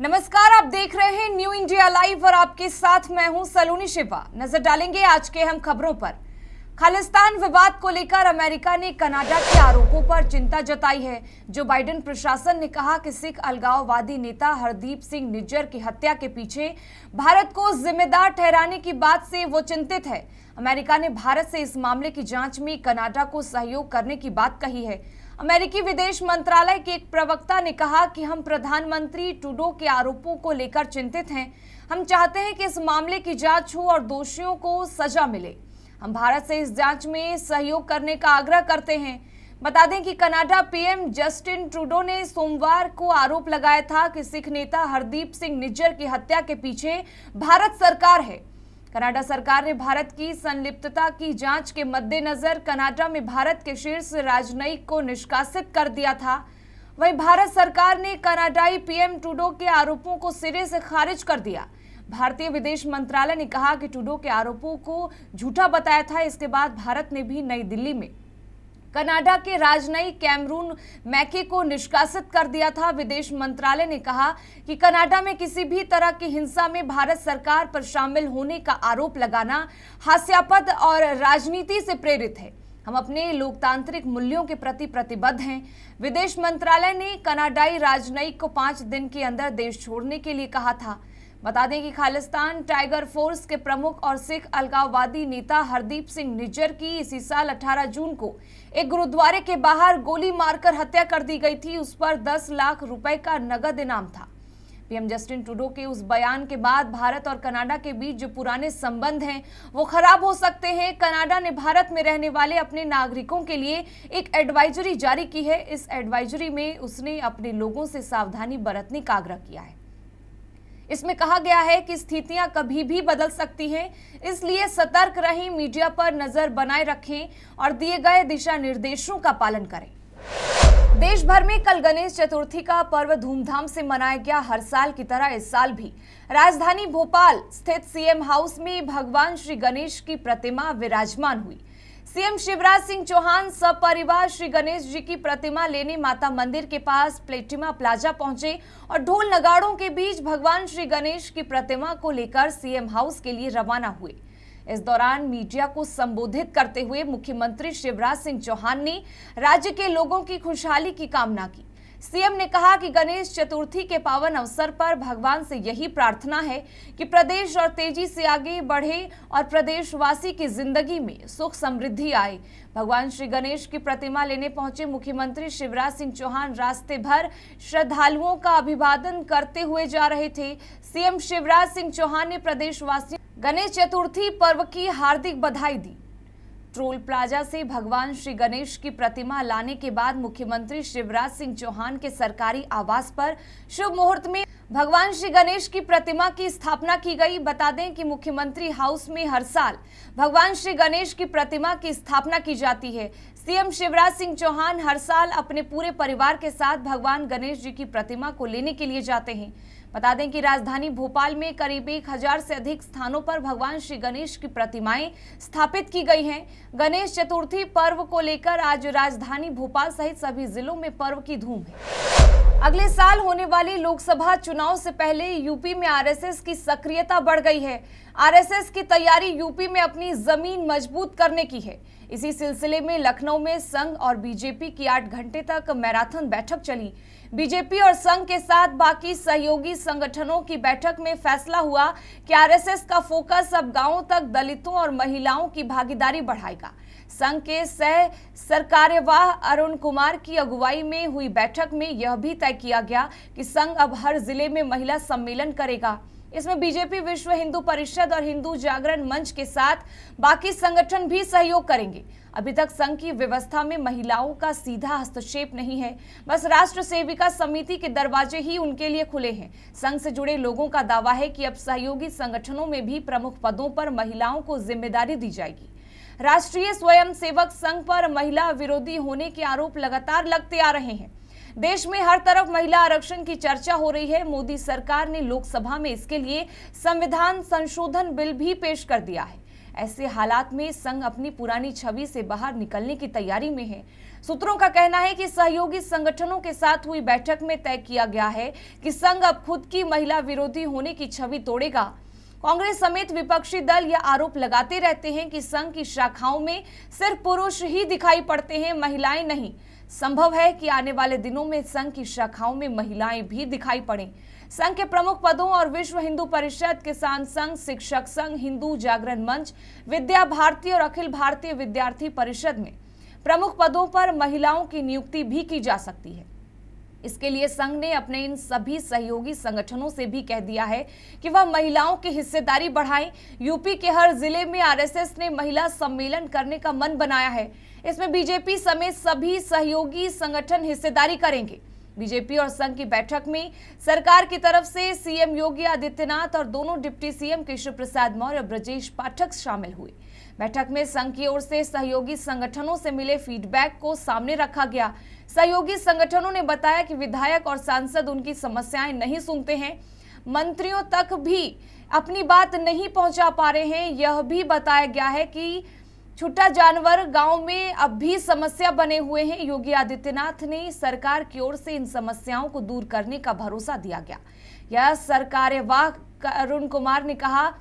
नमस्कार, आप देख रहे हैं न्यू इंडिया लाइव और आपके साथ मैं हूं सलोनी शिवा। नजर डालेंगे आज के अहम खबरों पर। खालिस्तान विवाद को लेकर अमेरिका ने कनाडा के आरोपों पर चिंता जताई है। जो बाइडेन प्रशासन ने कहा कि सिख अलगाववादी नेता हरदीप सिंह निज्जर की हत्या के पीछे भारत को जिम्मेदार ठहराने की बात से वो चिंतित है। अमेरिका ने भारत से इस मामले की जांच में कनाडा को सहयोग करने की बात कही है। अमेरिकी विदेश मंत्रालय के एक प्रवक्ता ने कहा कि हम प्रधानमंत्री ट्रूडो के आरोपों को लेकर चिंतित हैं। हम चाहते हैं कि इस मामले की जांच हो और दोषियों को सजा मिले। हम भारत से इस जांच में सहयोग करने का आग्रह करते हैं। बता दें कि कनाडा पीएम जस्टिन ट्रूडो ने सोमवार को आरोप लगाया था कि सिख नेता हरदीप सिंह निज्जर की हत्या के पीछे भारत सरकार है। कनाडा सरकार ने भारत की संलिप्तता की जांच के मद्देनजर कनाडा में भारत के शीर्ष राजनयिक को निष्कासित कर दिया था। वहीं भारत सरकार ने कनाडाई पीएम ट्रूडो के आरोपों को सिरे से खारिज कर दिया। भारतीय विदेश मंत्रालय ने कहा कि ट्रूडो के आरोपों को झूठा बताया था। इसके बाद भारत ने भी नई दिल्ली में कनाडा के राजनयिक कैमरून मैके को निष्कासित कर दिया था। विदेश मंत्रालय ने कहा कि कनाडा में किसी भी तरह की हिंसा में भारत सरकार पर शामिल होने का आरोप लगाना हास्यास्पद और राजनीति से प्रेरित है। हम अपने लोकतांत्रिक मूल्यों के प्रति प्रतिबद्ध हैं। विदेश मंत्रालय ने कनाडाई राजनयिक को 5 दिन के अंदर देश छोड़ने के लिए कहा था। बता दें कि खालिस्तान टाइगर फोर्स के प्रमुख और सिख अलगाववादी नेता हरदीप सिंह निज्जर की इसी साल 18 जून को एक गुरुद्वारे के बाहर गोली मारकर हत्या कर दी गई थी। उस पर 10 लाख रुपए का नगद इनाम था। पीएम जस्टिन ट्रूडो के उस बयान के बाद भारत और कनाडा के बीच जो पुराने संबंध हैं वो खराब हो सकते हैं। कनाडा ने भारत में रहने वाले अपने नागरिकों के लिए एक एडवाइजरी जारी की है। इस एडवाइजरी में उसने अपने लोगों से सावधानी बरतने का आग्रह किया है। इसमें कहा गया है कि स्थितियां कभी भी बदल सकती हैं, इसलिए सतर्क रहें, मीडिया पर नजर बनाए रखें और दिए गए दिशा निर्देशों का पालन करें। देश भर में कल गणेश चतुर्थी का पर्व धूमधाम से मनाया गया। हर साल की तरह इस साल भी राजधानी भोपाल स्थित सीएम हाउस में भगवान श्री गणेश की प्रतिमा विराजमान हुई। सीएम शिवराज सिंह चौहान सपरिवार श्री गणेश जी की प्रतिमा लेने माता मंदिर के पास प्लेटिमा प्लाजा पहुंचे और ढोल नगाड़ों के बीच भगवान श्री गणेश की प्रतिमा को लेकर सीएम हाउस के लिए रवाना हुए। इस दौरान मीडिया को संबोधित करते हुए मुख्यमंत्री शिवराज सिंह चौहान ने राज्य के लोगों की खुशहाली की कामना की। सीएम ने कहा कि गणेश चतुर्थी के पावन अवसर पर भगवान से यही प्रार्थना है कि प्रदेश और तेजी से आगे बढ़े और प्रदेशवासी की जिंदगी में सुख समृद्धि आए। भगवान श्री गणेश की प्रतिमा लेने पहुंचे मुख्यमंत्री शिवराज सिंह चौहान रास्ते भर श्रद्धालुओं का अभिवादन करते हुए जा रहे थे। सीएम शिवराज सिंह चौहान ने प्रदेशवासियों गणेश चतुर्थी पर्व की हार्दिक बधाई दी। टोल प्लाजा से भगवान श्री गणेश की प्रतिमा लाने के बाद मुख्यमंत्री शिवराज सिंह चौहान के सरकारी आवास पर शुभ मुहूर्त में भगवान श्री गणेश की प्रतिमा की स्थापना की गई। बता दें कि मुख्यमंत्री हाउस में हर साल भगवान श्री गणेश की प्रतिमा की स्थापना की जाती है। सीएम शिवराज सिंह चौहान हर साल अपने पूरे परिवार के साथ भगवान गणेश जी की प्रतिमा को लेने के लिए जाते हैं। बता दें कि राजधानी भोपाल में करीब 1000 से अधिक स्थानों पर भगवान श्री गणेश की प्रतिमाएं स्थापित की गई हैं। गणेश चतुर्थी पर्व को लेकर आज राजधानी भोपाल सहित सभी जिलों में पर्व की धूम है। अगले साल होने वाले लोकसभा चुनाव से पहले यूपी में आरएसएस की सक्रियता बढ़ गई है। आरएसएस की तैयारी यूपी में अपनी जमीन मजबूत करने की है। इसी सिलसिले में लखनऊ में संघ और बीजेपी की 8 घंटे तक मैराथन बैठक चली। बीजेपी और संघ के साथ बाकी सहयोगी संगठनों की बैठक में फैसला हुआ कि आरएसएस का फोकस अब गांवों तक दलितों और महिलाओं की भागीदारी बढ़ाएगा। संघ के सह सरकार्यवाह अरुण कुमार की अगुवाई में हुई बैठक में यह भी तय किया गया कि संघ अब हर जिले में महिला सम्मेलन करेगा। इसमें बीजेपी, विश्व हिंदू परिषद और हिंदू जागरण मंच के साथ बाकी संगठन भी सहयोग करेंगे। अभी तक संघ की व्यवस्था में महिलाओं का सीधा हस्तक्षेप नहीं है, बस राष्ट्र सेविका समिति के दरवाजे ही उनके लिए खुले हैं। संघ से जुड़े लोगों का दावा है कि अब सहयोगी संगठनों में भी प्रमुख पदों पर महिलाओं को जिम्मेदारी दी जाएगी। राष्ट्रीय स्वयंसेवक संघ पर महिला विरोधी होने के आरोप लगातार लगते आ रहे हैं। देश में हर तरफ महिला आरक्षण की चर्चा हो रही है। मोदी सरकार ने लोकसभा में इसके लिए संविधान संशोधन बिल भी पेश कर दिया है। ऐसे हालात में संघ अपनी पुरानी छवि से बाहर निकलने की तैयारी में है। सूत्रों का कहना है कि सहयोगी संगठनों के साथ हुई बैठक में तय किया गया है कि संघ अब खुद की महिला विरोधी होने की छवि तोड़ेगा। कांग्रेस समेत विपक्षी दल यह आरोप लगाते रहते हैं कि संघ की शाखाओं में सिर्फ पुरुष ही दिखाई पड़ते हैं, महिलाएं नहीं। संभव है कि आने वाले दिनों में संघ की शाखाओं में महिलाएं भी दिखाई पड़ें। संघ के प्रमुख पदों और विश्व हिंदू परिषद, किसान संघ, शिक्षक संघ, हिंदू जागरण मंच, विद्या भारती और अखिल भारतीय विद्यार्थी परिषद में प्रमुख पदों पर महिलाओं की नियुक्ति भी की जा सकती है। इसके लिए संघ ने अपने इन सभी सहयोगी संगठनों से भी कह दिया है कि वह महिलाओं की हिस्सेदारी बढ़ाएं। यूपी के हर जिले में आरएसएस ने महिला सम्मेलन करने का मन बनाया है। इसमें बीजेपी समेत सभी सहयोगी संगठन हिस्सेदारी करेंगे। बीजेपी और संघ की बैठक में सरकार की तरफ से सीएम योगी आदित्यनाथ और दोनों डिप्टी सीएम केशव प्रसाद मौर्य और ब्रजेश पाठक शामिल हुए। बैठक में संघ की ओर से सहयोगी संगठनों से मिले फीडबैक को सामने रखा गया। सहयोगी संगठनों ने बताया कि विधायक और सांसद उनकी समस्याएं नहीं सुनते हैं, मंत्रियों तक भी अपनी बात नहीं पहुंचा पा रहे हैं। यह भी बताया गया है कि छुट्टा जानवर गांव में अब भी समस्या बने हुए हैं। योगी आदित्यनाथ ने सरकार की ओर से इन समस्याओं को दूर करने का भरोसा दिया गया। यह सरकार्यवाह अरुण कुमार ने कहा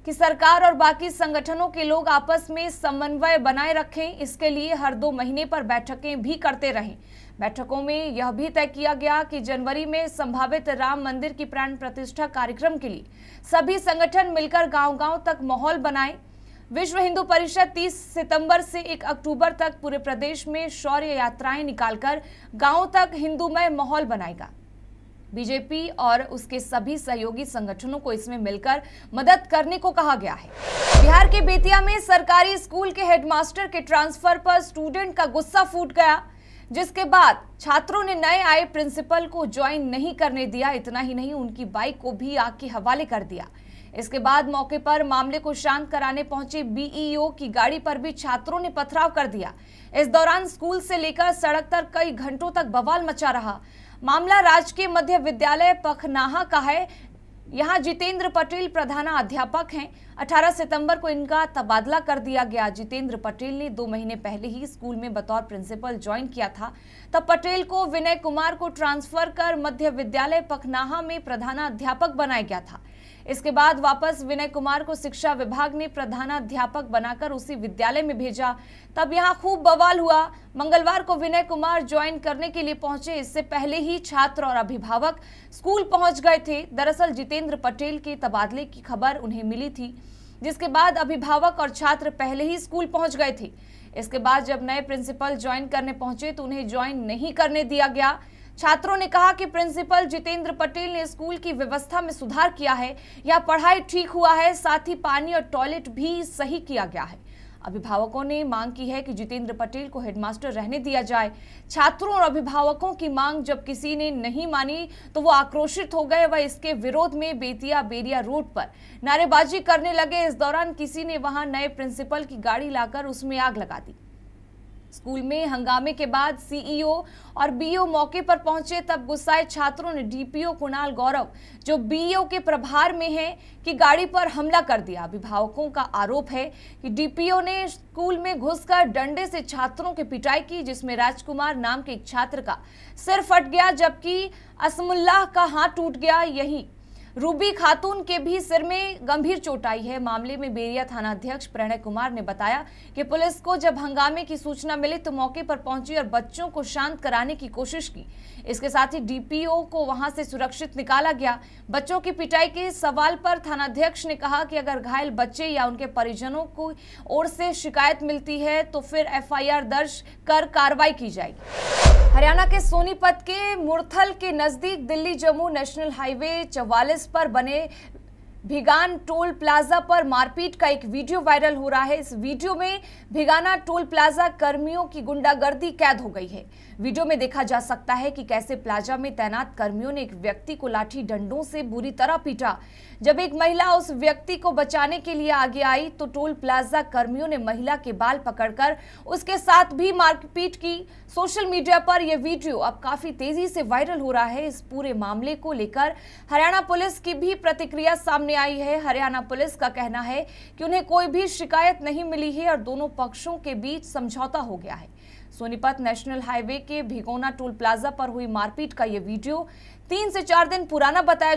कि सरकार और बाकी संगठनों के लोग आपस में समन्वय बनाए रखें, इसके लिए हर 2 महीने पर बैठकें भी करते रहें। बैठकों में यह भी तय किया गया कि जनवरी में संभावित राम मंदिर की प्राण प्रतिष्ठा कार्यक्रम के लिए सभी संगठन मिलकर गांव-गांव तक माहौल बनाएं। विश्व हिंदू परिषद 30 सितंबर से 1 अक्टूबर तक पूरे प्रदेश में शौर्य यात्राएं निकालकर गांवों तक हिंदूमय माहौल बनाएगा। बीजेपी और उसके सभी सहयोगी संगठनों को इसमें मिलकर मदद करने को कहा गया है। बिहार के बेतिया में सरकारी स्कूल के हेडमास्टर के ट्रांसफर पर स्टूडेंट का गुस्सा फूट गया, जिसके बाद छात्रों ने नए आए प्रिंसिपल को ज्वाइन नहीं करने दिया। इतना ही नहीं, उनकी बाइक को भी आग के हवाले कर दिया। इसके बाद मौके पर मामले को शांत कराने पहुंचे बीईओ की गाड़ी पर भी छात्रों ने पथराव कर दिया। इस दौरान स्कूल से लेकर सड़क तक कई घंटों तक बवाल मचा रहा। मामला राजकीय मध्य विद्यालय पखनाहा का है। यहाँ जितेंद्र पटेल प्रधानाध्यापक हैं। 18 सितंबर को इनका तबादला कर दिया गया। जितेंद्र पटेल ने 2 महीने पहले ही स्कूल में बतौर प्रिंसिपल ज्वाइन किया था। तब पटेल को विनय कुमार को ट्रांसफर कर मध्य विद्यालय पखनाहा में प्रधानाध्यापक बनाया गया था। इसके बाद वापस विनय कुमार को शिक्षा विभाग ने प्रधानाध्यापक बनाकर उसी विद्यालय में भेजा। तब यहाँ खूब बवाल हुआ। मंगलवार को विनय कुमार ज्वाइन करने के लिए पहुंचे। इससे पहले ही छात्र और अभिभावक स्कूल पहुंच गए थे। दरअसल जितेंद्र पटेल के तबादले की खबर उन्हें मिली थी, जिसके बाद अभिभावक और छात्र पहले ही स्कूल पहुंच गए थे। इसके बाद जब नए प्रिंसिपल ज्वाइन करने पहुंचे तो उन्हें ज्वाइन नहीं करने दिया गया। छात्रों ने कहा कि प्रिंसिपल जितेंद्र पटेल ने स्कूल की व्यवस्था में सुधार किया है, यहाँ पढ़ाई ठीक हुआ है, साथ ही पानी और टॉयलेट भी सही किया गया है। अभिभावकों ने मांग की है कि जितेंद्र पटेल को हेडमास्टर रहने दिया जाए। छात्रों और अभिभावकों की मांग जब किसी ने नहीं मानी तो वो आक्रोशित हो गए। वह इसके विरोध में बेतिया बेरिया रोड पर नारेबाजी करने लगे। इस दौरान किसी ने वहां नए प्रिंसिपल की गाड़ी लाकर उसमें आग लगा दी। स्कूल में हंगामे के बाद सीईओ और बीईओ मौके पर पहुंचे। तब गुस्साए छात्रों ने डीपीओ कुणाल गौरव, जो बीईओ के प्रभार में हैं, की गाड़ी पर हमला कर दिया। अभिभावकों का आरोप है कि डीपीओ ने स्कूल में घुसकर डंडे से छात्रों की पिटाई की, जिसमें राजकुमार नाम के एक छात्र का सिर फट गया, जबकि असमुल्लाह का हाथ टूट गया। यही रूबी खातून के भी सिर में गंभीर चोट आई है। मामले में बेरिया थानाध्यक्ष प्रणय कुमार ने बताया कि पुलिस को जब हंगामे की सूचना मिली तो मौके पर पहुंची और बच्चों को शांत कराने की कोशिश की। इसके साथ ही डीपीओ को वहां से सुरक्षित निकाला गया। बच्चों की पिटाई के सवाल पर थानाध्यक्ष ने कहा कि अगर घायल बच्चे या उनके परिजनों को ओर से शिकायत मिलती है तो फिर एफआईआर दर्ज कर कार्रवाई की जाएगी। हरियाणा के सोनीपत के मुरथल के नजदीक दिल्ली जम्मू नेशनल हाईवे 44 पर बने भिगान टोल प्लाजा पर मारपीट का एक वीडियो वायरल हो रहा है। इस वीडियो में भिगाना टोल प्लाजा कर्मियों की गुंडागर्दी कैद हो गई है। वीडियो में देखा जा सकता है कि कैसे प्लाजा में तैनात कर्मियों ने एक व्यक्ति को लाठी डंडों से बुरी तरह पीटा। जब एक महिला उस व्यक्ति को बचाने के लिए आगे आई तो टोल प्लाजा कर्मियों ने महिला के बाल पकड़कर उसके साथ भी मारपीट की। सोशल मीडिया पर यह वीडियो अब काफी तेजी से वायरल हो रहा है। इस पूरे मामले को लेकर हरियाणा पुलिस की भी प्रतिक्रिया सामने सामने आई है। हरियाणा पुलिस का कहना है कि उन्हें कोई भी शिकायत नहीं मिली है और दोनों पक्षों के बीच समझौता हो गया है। सोनीपत नेशनल हाईवे के भिगोना टोल प्लाजा पर हुई मारपीट का ये वीडियो 3 से 4 दिन पुराना बताया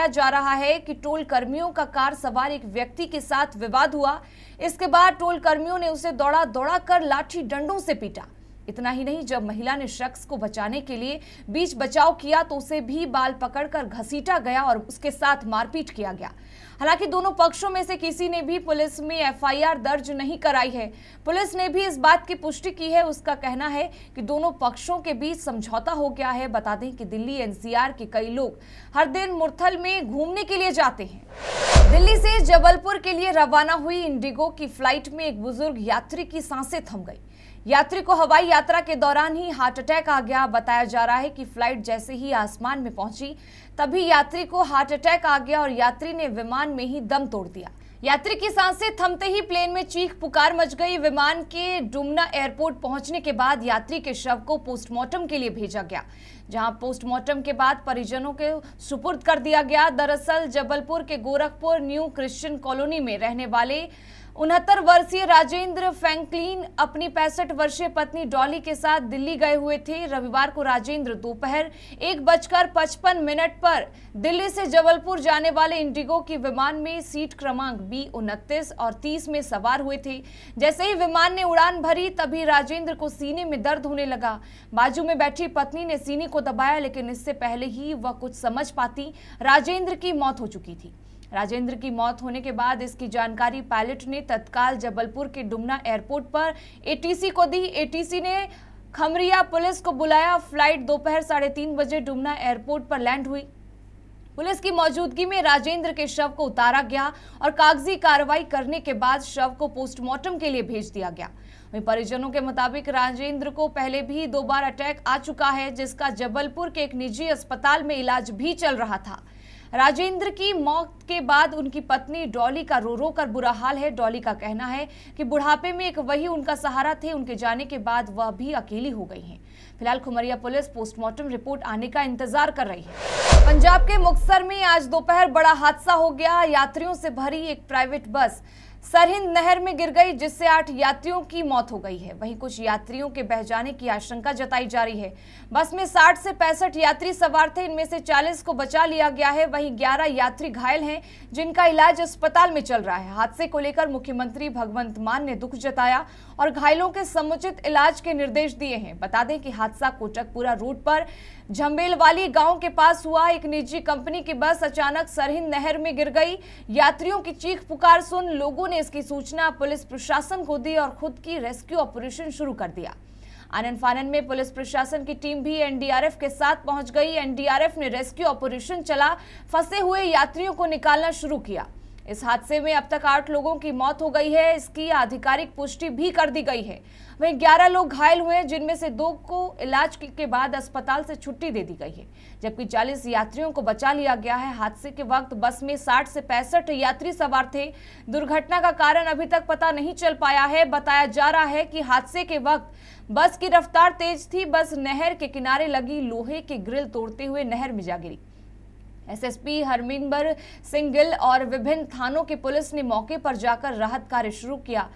जा रहा है कि टोल कर्मियों का कार सवार एक व्यक्ति के साथ विवाद हुआ। इसके बाद टोल कर्मियों ने उसे दौड़ा कर लाठी डंडों से पीटा। इतना ही नहीं, जब महिला ने शख्स को बचाने के लिए बीच बचाव किया तो उसे भी बाल पकड़कर घसीटा गया और उसके साथ मारपीट किया गया। हालांकि दोनों पक्षों में से किसी ने भी पुलिस में एफआईआर दर्ज नहीं कराई है। पुलिस ने भी इस बात की पुष्टि की है। उसका कहना है कि दोनों पक्षों के बीच समझौता हो गया है। बता दें कि दिल्ली एनसीआर के कई लोग हर दिन मुरथल में घूमने के लिए जाते हैं। दिल्ली से जबलपुर के लिए रवाना हुई इंडिगो की फ्लाइट में एक बुजुर्ग यात्री की सांसें थम गई। यात्री को हवाई यात्रा के दौरान ही हार्ट अटैक आ गया। बताया जा रहा है कि फ्लाइट जैसे ही आसमान में पहुंची तभी यात्री को हार्ट अटैक आ गया और यात्री ने विमान में ही दम तोड़ दिया। यात्री की सांसें थमते ही प्लेन में चीख पुकार मच गई। विमान के डुमना एयरपोर्ट पहुंचने के बाद यात्री के शव को पोस्टमार्टम के लिए भेजा गया, जहां पोस्टमार्टम के बाद परिजनों के सुपुर्द कर दिया गया। दरअसल जबलपुर के गोरखपुर न्यू क्रिश्चियन कॉलोनी में रहने वाले 69 वर्षीय राजेंद्र फ्रैंकलिन अपनी 65 वर्षीय पत्नी डॉली के साथ दिल्ली गए हुए थे। रविवार को राजेंद्र दोपहर 1:55 पर दिल्ली से जबलपुर जाने वाले इंडिगो की विमान में सीट क्रमांक B29 और 30 में सवार हुए थे। जैसे ही विमान ने उड़ान भरी तभी राजेंद्र को सीने में दर्द होने लगा। बाजू में बैठी पत्नी ने सीने को दबाया, लेकिन इससे पहले ही वह कुछ समझ पाती राजेंद्र की मौत हो चुकी थी। राजेंद्र की मौत होने के बाद इसकी जानकारी पायलट ने तत्काल जबलपुर के डुमना एयरपोर्ट पर एटीसी को दी। एटीसी ने खमरिया पुलिस को बुलाया। फ्लाइट दोपहर 3:30 बजे डुमना एयरपोर्ट पर लैंड हुई। पुलिस की मौजूदगी में राजेंद्र के शव को उतारा गया और कागजी कार्रवाई करने के बाद शव को पोस्टमार्टम के लिए भेज दिया गया। वहीं परिजनों के मुताबिक राजेंद्र को पहले भी 2 बार अटैक आ चुका है, जिसका जबलपुर के एक निजी अस्पताल में इलाज भी चल रहा था। राजेंद्र की मौत के बाद उनकी पत्नी डॉली का रो रो कर बुरा हाल है। डॉली का कहना है कि बुढ़ापे में एक वही उनका सहारा थे। उनके जाने के बाद वह भी अकेली हो गई हैं। फिलहाल खुमरिया पुलिस पोस्टमार्टम रिपोर्ट आने का इंतजार कर रही है। पंजाब के मुक्तसर में आज दोपहर बड़ा हादसा हो गया। यात्रियों से भरी एक प्राइवेट बस सरहिंद नहर में गिर गई, जिससे 8 यात्रियों की मौत हो गई है। वहीं कुछ यात्रियों के बह जाने की आशंका जताई जा रही है। बस में 60 से 65 यात्री सवार थे। इनमें से 40 को बचा लिया गया है। वहीं 11 यात्री घायल हैं, जिनका इलाज अस्पताल में चल रहा है। हादसे को लेकर मुख्यमंत्री भगवंत मान ने दुख जताया और घायलों के समुचित इलाज के निर्देश दिए हैं। बता दें कि हादसा कोटकपुरा रोड पर झंबेलवाली गांव के पास हुआ। एक निजी कंपनी की बस अचानक सरहिंद नहर में गिर गई। यात्रियों की चीख पुकार सुन लोगों ने इसकी सूचना पुलिस प्रशासन को दी और खुद की रेस्क्यू ऑपरेशन शुरू कर दिया। आनन फानन में पुलिस प्रशासन की टीम भी एनडीआरएफ के साथ पहुंच गई। एनडीआरएफ ने रेस्क्यू ऑपरेशन चला फंसे हुए यात्रियों को निकालना शुरू किया। इस हादसे में अब तक 8 लोगों की मौत हो गई है। इसकी आधिकारिक पुष्टि भी कर दी गई है। वहीं 11 लोग घायल हुए, जिनमें से 2 को इलाज के बाद अस्पताल से छुट्टी दे दी गई है, जबकि 40 यात्रियों को बचा लिया गया है। हादसे के वक्त बस में 60 से 65 यात्री सवार थे। दुर्घटना का कारण अभी तक पता नहीं चल पाया है। बताया जा रहा है कि हादसे के वक्त बस की रफ्तार तेज थी। बस नहर के किनारे लगी लोहे के ग्रिल तोड़ते हुए नहर में जा गिरी। एसएसपी हरमिंदर सिंह गिल और विभिन्न थानों की पुलिस ने मौके पर जाकर राहत कार्य शुरू किया।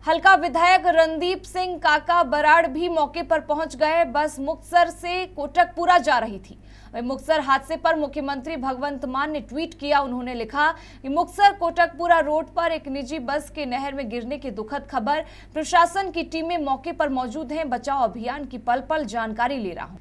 हल्का विधायक रणदीप सिंह काका बराड़ भी मौके पर पहुंच गए। बस मुक्तसर से कोटकपुरा जा रही थी। वहीं मुक्तसर हादसे पर मुख्यमंत्री भगवंत मान ने ट्वीट किया। उन्होंने लिखा कि मुक्तसर कोटकपुरा रोड पर एक निजी बस के नहर में गिरने की दुखद खबर। प्रशासन की टीमें मौके पर मौजूद हैं। बचाव अभियान की पल पल जानकारी ले रहा हूं।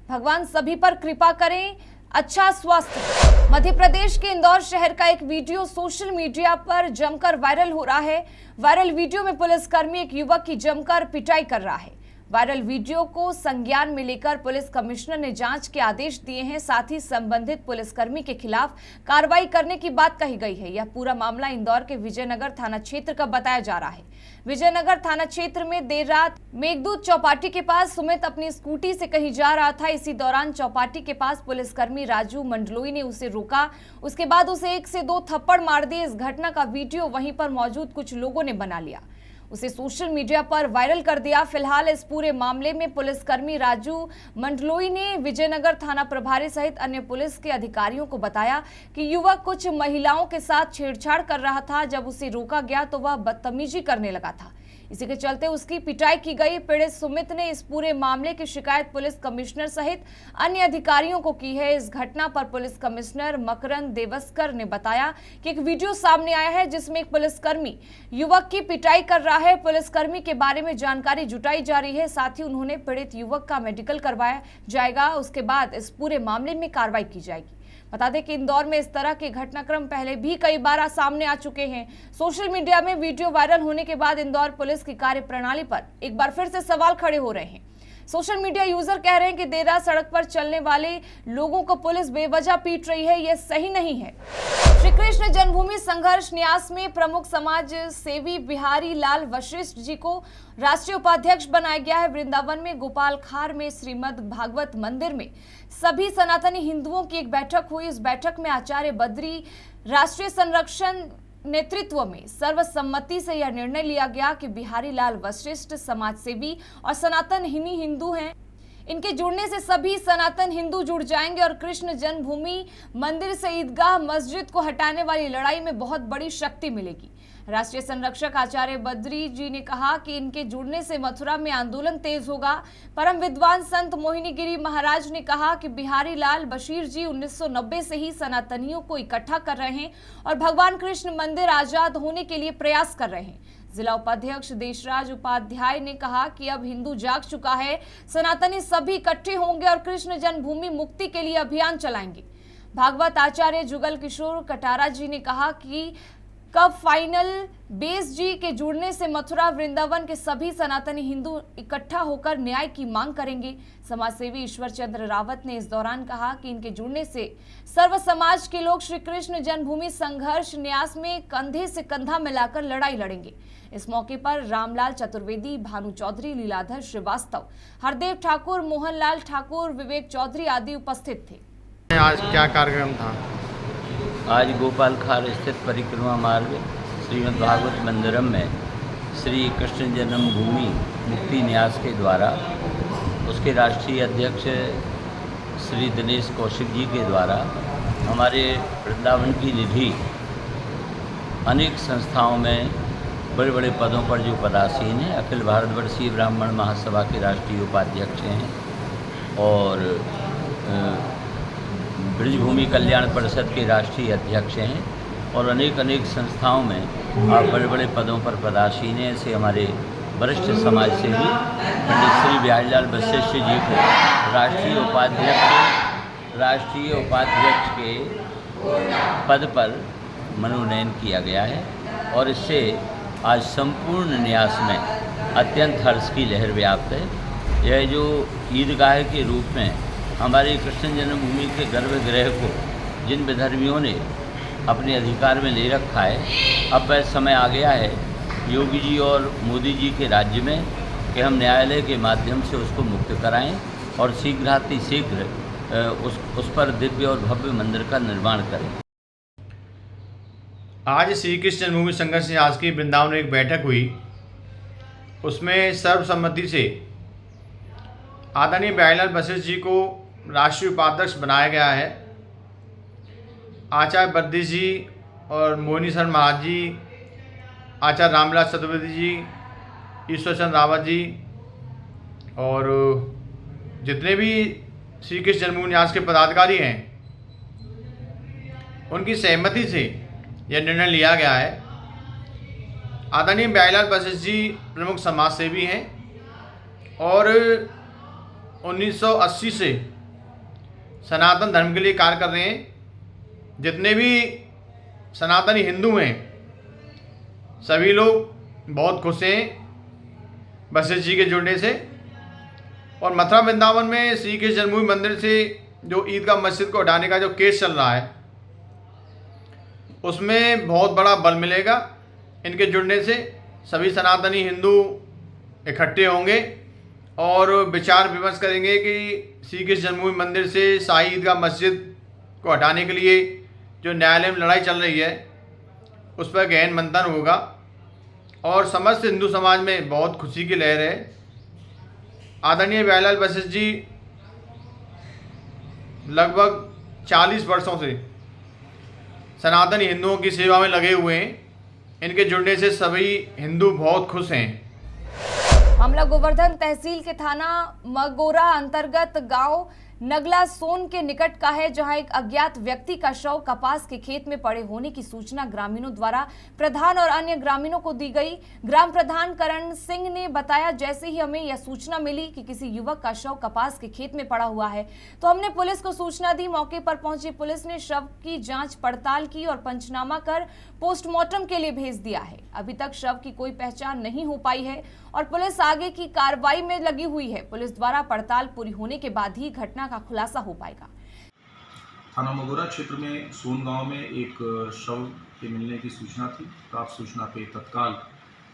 भगवान सभी पर कृपा करें। अच्छा स्वास्थ्य। मध्य प्रदेश के इंदौर शहर का एक वीडियो सोशल मीडिया पर जमकर वायरल हो रहा है। वायरल वीडियो में पुलिसकर्मी एक युवक की जमकर पिटाई कर रहा है। वायरल वीडियो को संज्ञान में लेकर पुलिस कमिश्नर ने जांच के आदेश दिए हैं। साथ ही संबंधित पुलिसकर्मी के खिलाफ कार्रवाई करने की बात कही गई है। यह पूरा मामला इंदौर के विजयनगर थाना क्षेत्र का बताया जा रहा है। विजयनगर थाना क्षेत्र में देर रात मेघदूत चौपाटी के पास सुमित अपनी स्कूटी से कहीं जा रहा था। इसी दौरान चौपाटी के पास पुलिसकर्मी राजू मंडलोई ने उसे रोका। उसके बाद उसे 1 से 2 थप्पड़ मार दिए। इस घटना का वीडियो वहीं पर मौजूद कुछ लोगों ने बना लिया। उसे सोशल मीडिया पर वायरल कर दिया। फिलहाल इस पूरे मामले में पुलिसकर्मी राजू मंडलोई ने विजयनगर थाना प्रभारी सहित अन्य पुलिस के अधिकारियों को बताया कि युवक कुछ महिलाओं के साथ छेड़छाड़ कर रहा था। जब उसे रोका गया तो वह बदतमीजी करने लगा था। इसी के चलते उसकी पिटाई की गई। पीड़ित सुमित ने इस पूरे मामले की शिकायत पुलिस कमिश्नर सहित अन्य अधिकारियों को की है। इस घटना पर पुलिस कमिश्नर मकरंद देवस्कर ने बताया कि एक वीडियो सामने आया है जिसमें एक पुलिसकर्मी युवक की पिटाई कर रहा है। पुलिसकर्मी के बारे में जानकारी जुटाई जा रही है। साथ ही उन्होंने पीड़ित युवक का मेडिकल करवाया जाएगा। उसके बाद इस पूरे मामले में कार्रवाई की जाएगी। बता दें कि इंदौर में इस तरह के घटनाक्रम पहले भी कई बार सामने आ चुके हैं। सोशल मीडिया में वीडियो वायरल होने के बाद इंदौर पुलिस की कार्यप्रणाली पर एक बार फिर से सवाल खड़े हो रहे हैं। सोशल मीडिया यूजर कह रहे हैं कि देर रात सड़क पर चलने वाले लोगों को पुलिस बेवजह पीट रही है, यह सही नहीं है। श्री कृष्ण जन्मभूमि संघर्ष न्यास में प्रमुख समाज सेवी बिहारी लाल वशिष्ठ जी को राष्ट्रीय उपाध्यक्ष बनाया गया है। वृंदावन में गोपाल खार में श्रीमद् भागवत मंदिर में सभी सनातनी हिंदुओं की एक बैठक हुई। इस बैठक में आचार्य बद्री राष्ट्रीय संरक्षण नेतृत्व में सर्वसम्मति से यह निर्णय लिया गया कि बिहारी लाल वशिष्ठ समाजसेवी और सनातन हिंदू हैं। इनके जुड़ने से सभी सनातन हिंदू जुड़ जाएंगे और कृष्ण जन्मभूमि मंदिर से ईदगाह मस्जिद को हटाने वाली लड़ाई में बहुत बड़ी शक्ति मिलेगी। राष्ट्रीय संरक्षक आचार्य बद्री जी ने कहा कि इनके जुड़ने से मथुरा में आंदोलन तेज होगा। परम विद्वान संत मोहिनीगिरी महाराज ने कहा कि बिहारी लाल बशीर जी 1990 से ही सनातनियों को इकट्ठा कर रहे हैं और भगवान कृष्ण मंदिर आजाद होने के लिए प्रयास कर रहे हैं। जिला उपाध्यक्ष देशराज उपाध्याय ने कहा कि अब हिंदू जाग चुका है, सनातनी सभी इकट्ठे होंगे और कृष्ण जन्मभूमि मुक्ति के लिए अभियान चलाएंगे। भागवत आचार्य जुगल किशोर कटारा जी ने कहा कि कब फाइनल बेस जी के जुड़ने से मथुरा वृंदावन के सभी सनातनी हिंदू इकट्ठा होकर न्याय की मांग करेंगे। समाजसेवी ईश्वर चंद्र रावत ने इस दौरान कहा कि इनके जुड़ने से सर्व समाज के लोग श्री कृष्ण जन्मभूमि संघर्ष न्यास में कंधे से कंधा मिलाकर लड़ाई लड़ेंगे। इस मौके पर रामलाल चतुर्वेदी, भानु चौधरी, लीलाधर श्रीवास्तव, हरदेव ठाकुर, मोहनलाल ठाकुर, विवेक चौधरी आदि उपस्थित थे। आज क्या कार्यक्रम था? आज गोपाल खार स्थित परिक्रमा मार्ग श्रीमद् भागवत मंदिरम में श्री कृष्ण जन्मभूमि मुक्ति न्यास के द्वारा उसके राष्ट्रीय अध्यक्ष श्री दिनेश कौशिक जी के द्वारा हमारे वृंदावन की निधि अनेक संस्थाओं में बड़े बड़े पदों पर जो पदासीन हैं, अखिल भारतवर्षीय ब्राह्मण महासभा के राष्ट्रीय उपाध्यक्ष हैं और ब्रजभूमि कल्याण परिषद के राष्ट्रीय अध्यक्ष हैं और अनेक संस्थाओं में आप बड़े बड़े पदों पर पदासीन हैं। ऐसे हमारे वरिष्ठ समाज सेवी पंडित श्री बिहारी लाल वशिष्ठ जी को राष्ट्रीय उपाध्यक्ष के पद पर मनोनयन किया गया है और इससे आज संपूर्ण न्यास में अत्यंत हर्ष की लहर व्याप्त है। यह जो ईदगाह के रूप में हमारे कृष्ण जन्मभूमि के गर्भगृह को जिन विधर्मियों ने अपने अधिकार में ले रखा है, अब वह समय आ गया है योगी जी और मोदी जी के राज्य में कि हम न्यायालय के माध्यम से उसको मुक्त कराएं और शीघ्र उस पर दिव्य और भव्य मंदिर का निर्माण करें। आज श्री कृष्ण जन्मभूमि संघर्ष न्यास की वृंदावन में एक बैठक हुई। उसमें सर्वसम्मति से आदरणीय बिहारी लाल वशिष्ठ जी को राष्ट्रीय उपाध्यक्ष बनाया गया है। आचार्य बद्री जी और मोहिनी शरण महाराज जी, आचार्य रामलाल चतुर्वेदी जी, ईश्वर चंद्र रावत जी और जितने भी श्री कृष्ण जन्मभूमि न्यास के पदाधिकारी हैं, उनकी सहमति से यह निर्णय लिया गया है। आदरणीय बिहारी लाल वशिष्ठ जी प्रमुख समाज सेवी हैं और 1980 से सनातन धर्म के लिए कार्य कर रहे हैं। जितने भी सनातनी हिंदू हैं सभी लोग बहुत खुश हैं वशिष्ठ जी के जुड़ने से। और मथुरा वृंदावन में श्री कृष्ण जन्मभूमि मंदिर से जो ईदगाह मस्जिद को हटाने का जो केस चल रहा है, उसमें बहुत बड़ा बल मिलेगा। इनके जुड़ने से सभी सनातनी हिंदू इकट्ठे होंगे और विचार विमर्श करेंगे कि श्री कृष्ण जन्मभूमि मंदिर से शाही ईदगाह मस्जिद को हटाने के लिए जो न्यायालय में लड़ाई चल रही है उस पर गहन मंथन होगा और समस्त हिंदू समाज में बहुत खुशी की लहर है। आदरणीय बिहारीलाल वशिष्ठ जी लगभग 40 वर्षों से सनातनी हिंदुओं की सेवा में लगे हुए हैं। इनके जुड़ने से सभी हिंदू बहुत खुश हैं। मामला गोवर्धन तहसील के थाना मगोरा अंतर्गत गांव नगला सोन के निकट का है, जहां एक अज्ञात व्यक्ति का शव कपास के खेत में पड़े होने की सूचना ग्रामीणों द्वारा प्रधान और अन्य ग्रामीणों को दी गई। ग्राम प्रधान करण सिंह ने बताया, जैसे ही हमें यह सूचना मिली कि किसी युवक का शव कपास के खेत में पड़ा हुआ है तो हमने पुलिस को सूचना दी। मौके पर पहुंची पुलिस ने शव की जांच पड़ताल की और पंचनामा कर पोस्टमार्टम के लिए भेज दिया है। अभी तक शव की कोई पहचान नहीं हो पाई है और पुलिस आगे की कार्रवाई में लगी हुई है। पुलिस द्वारा पड़ताल पूरी होने के बाद ही घटना का खुलासा हो पाएगा। थाना मगोरा क्षेत्र में सोन गांव में एक शव के मिलने की सूचना थी। प्राप्त सूचना पे तत्काल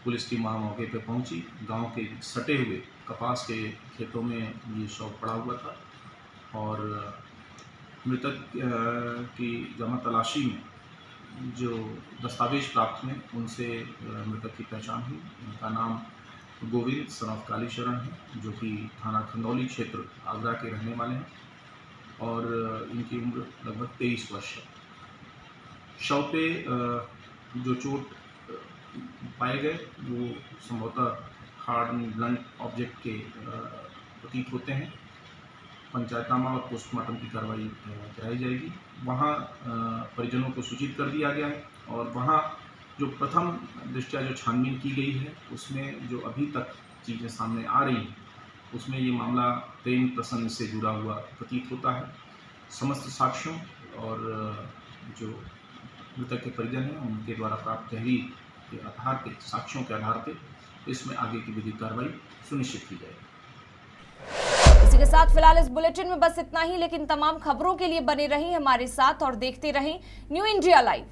पुलिस टीम वहां मौके पे पहुंची। गांव के सटे हुए कपास के खेतों में ये शव पड़ा हुआ था और मृतक की जमा तलाशी में जो दस्तावेज प्राप्त हुए उनसे मृतक की पहचान हुई। उनका नाम गोविंद सनॉफ कालीशरण है, जो कि थाना खंदौली क्षेत्र आगरा के रहने वाले हैं और इनकी उम्र लगभग 23 वर्ष है। शव पे जो चोट पाए गए वो संभवतः हार्ड एंड ब्लंट ऑब्जेक्ट के प्रतीत होते हैं। पंचायतनामा और पोस्टमार्टम की कार्रवाई कराई जाएगी। वहाँ परिजनों को सूचित कर दिया गया है और वहाँ जो प्रथम दृष्टया जो छानबीन की गई है उसमें जो अभी तक चीज़ें सामने आ रही हैं उसमें ये मामला प्रेम प्रसंग से जुड़ा हुआ प्रतीत होता है। समस्त साक्ष्यों और जो मृतक के परिजन हैं उनके द्वारा प्राप्त तहरीर के आधार पे, साक्ष्यों के आधार पे इसमें आगे की विधिक कार्रवाई सुनिश्चित की जाएगी। इसी के साथ फिलहाल इस बुलेटिन में बस इतना ही, लेकिन तमाम खबरों के लिए बने रहें हमारे साथ और देखते रहें न्यू इंडिया लाइव।